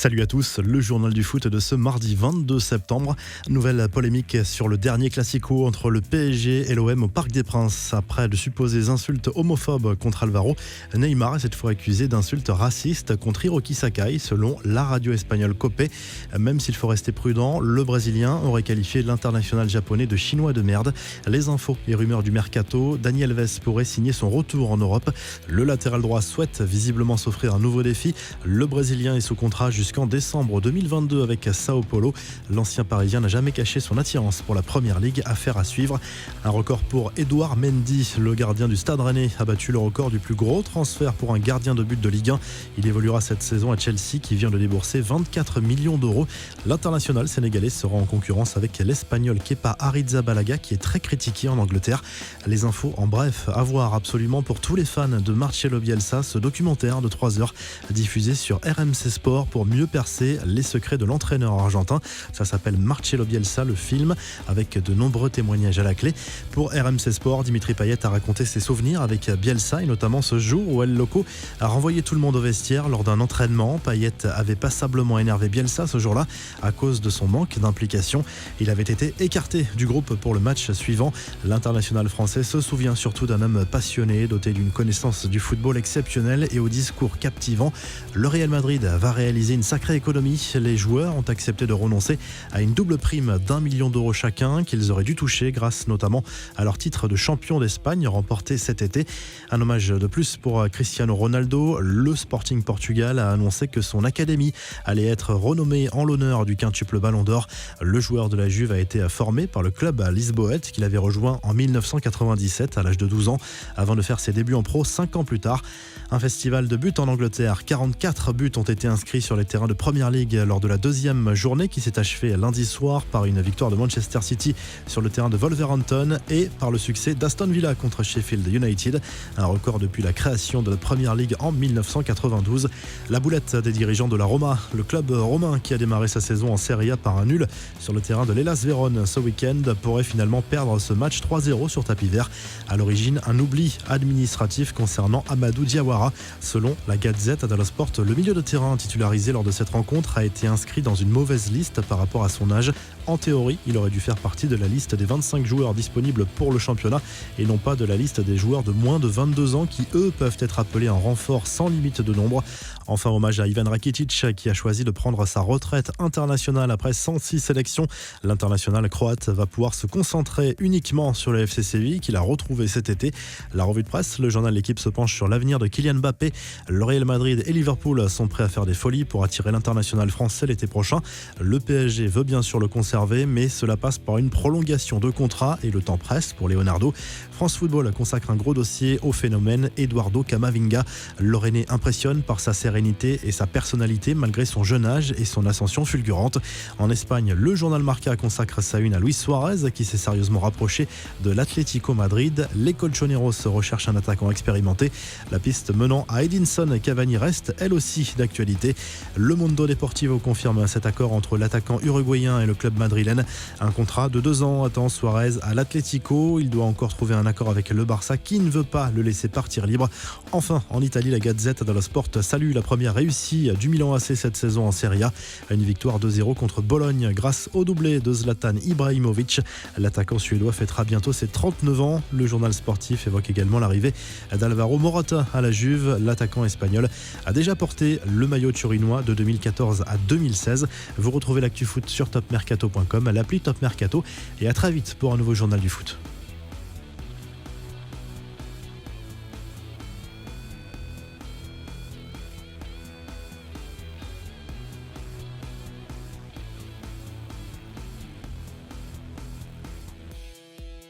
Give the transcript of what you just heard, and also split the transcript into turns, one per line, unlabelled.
Salut à tous, le journal du foot de ce mardi 22 septembre. Nouvelle polémique sur le dernier classico entre le PSG et l'OM au Parc des Princes. Après de supposées insultes homophobes contre Alvaro, Neymar est cette fois accusé d'insultes racistes contre Hiroki Sakai, selon la radio espagnole COPE. Même s'il faut rester prudent, le Brésilien aurait qualifié l'international japonais de chinois de merde. Les infos et rumeurs du mercato, Dani Alves pourrait signer son retour en Europe. Le latéral droit souhaite visiblement s'offrir un nouveau défi. Le Brésilien est sous contrat jusqu'en décembre 2022 avec Sao Paulo. L'ancien parisien n'a jamais caché son attirance pour la Première Ligue, affaire à suivre. Un record pour Edouard Mendy, le gardien du Stade Rennais, a battu le record du plus gros transfert pour un gardien de but de Ligue 1. Il évoluera cette saison à Chelsea qui vient de débourser 24 millions d'euros. L'international sénégalais sera en concurrence avec l'Espagnol Kepa Arrizabalaga qui est très critiqué en Angleterre. Les infos en bref, à voir absolument pour tous les fans de Marcelo Bielsa, ce documentaire de 3 heures diffusé sur RMC Sport pour mieux percer les secrets de l'entraîneur argentin. Ça s'appelle Marcelo Bielsa, le film, avec de nombreux témoignages à la clé. Pour RMC Sport, Dimitri Payet a raconté ses souvenirs avec Bielsa et notamment ce jour où El Loco a renvoyé tout le monde au vestiaire lors d'un entraînement. Payet avait passablement énervé Bielsa ce jour-là à cause de son manque d'implication. Il avait été écarté du groupe pour le match suivant. L'international français se souvient surtout d'un homme passionné, doté d'une connaissance du football exceptionnelle et au discours captivant. Le Real Madrid va réaliser une sacrée économie. Les joueurs ont accepté de renoncer à une double prime d'1 million d'euros chacun qu'ils auraient dû toucher grâce notamment à leur titre de champion d'Espagne remporté cet été. Un hommage de plus pour Cristiano Ronaldo. Le Sporting Portugal a annoncé que son académie allait être renommée en l'honneur du quintuple Ballon d'Or. Le joueur de la Juve a été formé par le club à Lisboète qu'il avait rejoint en 1997 à l'âge de 12 ans avant de faire ses débuts en pro 5 ans plus tard. Un festival de buts en Angleterre. 44 buts ont été inscrits sur les terrains de Première Ligue lors de la deuxième journée qui s'est achevée lundi soir par une victoire de Manchester City sur le terrain de Wolverhampton et par le succès d'Aston Villa contre Sheffield United. Un record depuis la création de la Première Ligue en 1992. La boulette des dirigeants de la Roma, le club romain qui a démarré sa saison en Serie A par un nul sur le terrain de l'Hellas Vérone ce week-end, pourrait finalement perdre ce match 3-0 sur tapis vert. À l'origine, un oubli administratif concernant Amadou Diawara. Selon la Gazette dello Sport, le milieu de terrain titularisé lors de cette rencontre a été inscrit dans une mauvaise liste par rapport à son âge. En théorie, il aurait dû faire partie de la liste des 25 joueurs disponibles pour le championnat et non pas de la liste des joueurs de moins de 22 ans qui, eux, peuvent être appelés en renfort sans limite de nombre. Enfin, hommage à Ivan Rakitic qui a choisi de prendre sa retraite internationale après 106 sélections. L'international croate va pouvoir se concentrer uniquement sur le FC Séville qu'il a retrouvé cet été. La revue de presse, le journal L'Équipe se penche sur l'avenir de Kylian Mbappé. Le Real Madrid et Liverpool sont prêts à faire des folies pour attirer l'international français l'été prochain. Le PSG veut bien sûr le conserver, mais cela passe par une prolongation de contrat et le temps presse pour Leonardo. France Football consacre un gros dossier au phénomène Eduardo Camavinga. Le Rennais impressionne par sa sérénité et sa personnalité malgré son jeune âge et son ascension fulgurante. En Espagne, le journal Marca consacre sa une à Luis Suarez qui s'est sérieusement rapproché de l'Atlético Madrid. Les Colchoneros recherchent un attaquant expérimenté. La piste menant à Edinson Cavani reste elle aussi d'actualité. Le Mundo Deportivo confirme cet accord entre l'attaquant uruguayen et le club madrilène. Un contrat de 2 ans attend Suarez à l'Atlético. Il doit encore trouver un accord avec le Barça qui ne veut pas le laisser partir libre. Enfin, en Italie, la Gazette dello Sport salue la première réussie du Milan AC cette saison en Serie A. Une victoire 2-0 contre Bologne grâce au doublé de Zlatan Ibrahimovic. L'attaquant suédois fêtera bientôt ses 39 ans. Le journal sportif évoque également l'arrivée d'Alvaro Morata à la Juve. L'attaquant espagnol a déjà porté le maillot turinois de 2014 à 2016. Vous retrouvez l'actu foot sur topmercato.com, l'appli Top Mercato et à très vite pour un nouveau journal du foot.